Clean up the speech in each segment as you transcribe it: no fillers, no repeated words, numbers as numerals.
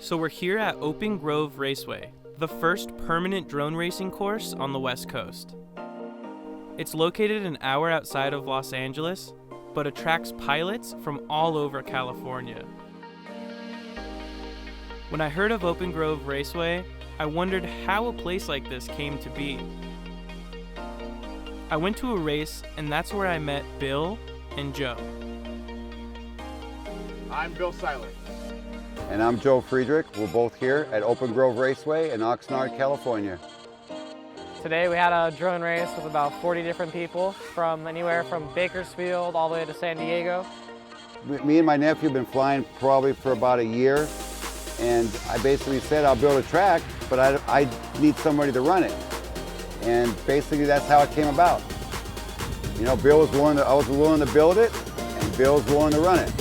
So we're here at Open Grove Raceway, the first permanent drone racing course on the West Coast. It's located an hour outside of Los Angeles, but attracts pilots from all over California. When I heard of Open Grove Raceway, I wondered how a place like this came to be. I went to a race, and that's where I met Bill and Joe. I'm Bill Seiler. And I'm Joe Friedrich. We're both here at Open Grove Raceway in Oxnard, California. Today we had a drone race with about 40 different people from anywhere from Bakersfield all the way to San Diego. Me and my nephew have been flying probably for about a year, and I basically said I'll build a track, but I need somebody to run it. And basically that's how it came about. You know, I was willing to build it, and Bill was willing to run it.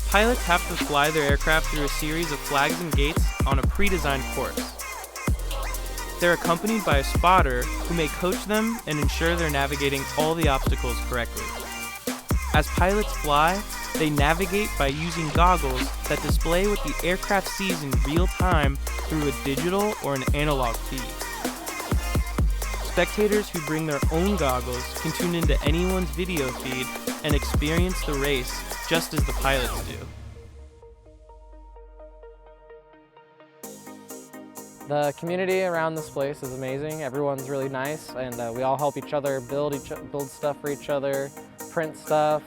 Pilots have to fly their aircraft through a series of flags and gates on a pre-designed course. They're accompanied by a spotter who may coach them and ensure they're navigating all the obstacles correctly. As pilots fly, they navigate by using goggles that display what the aircraft sees in real time through a digital or an analog feed. Spectators who bring their own goggles can tune into anyone's video feed and experience the race just as the pilots do. The community around this place is amazing. Everyone's really nice, and we all help each other build stuff for each other, print stuff,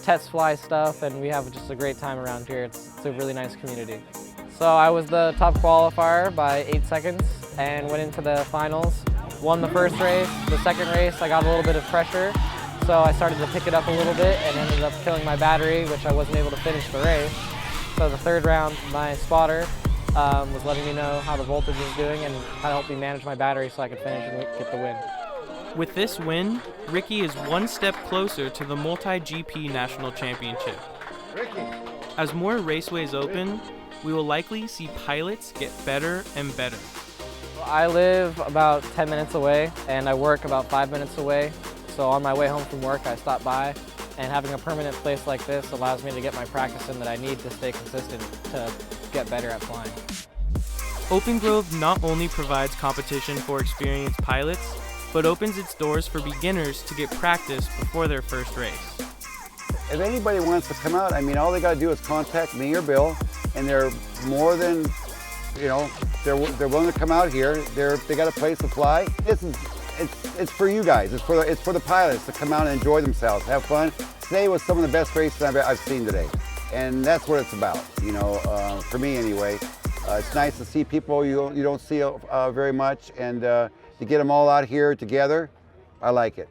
test fly stuff, and we have just a great time around here. It's a really nice community. So I was the top qualifier by 8 seconds and went into the finals. Won the first race. The second race I got a little bit of pressure, so I started to pick it up a little bit and ended up killing my battery, which I wasn't able to finish the race. So the third round, my spotter was letting me know how the voltage was doing and how to help me manage my battery so I could finish and get the win. With this win, Ricky is one step closer to the multi-GP national championship. As more raceways open, we will likely see pilots get better and better. I live about 10 minutes away and I work about 5 minutes away. So on my way home from work, I stop by, and having a permanent place like this allows me to get my practice in that I need to stay consistent to get better at flying. Open Grove not only provides competition for experienced pilots, but opens its doors for beginners to get practice before their first race. If anybody wants to come out, I mean, all they got to do is contact me or Bill, and they're more than, you know, they're willing to come out here. They got a place to fly. It's for you guys. It's for the pilots to come out and enjoy themselves, have fun. Today was some of the best races I've seen today, and that's what it's about. You know, for me anyway. It's nice to see people you don't see very much, and to get them all out here together, I like it.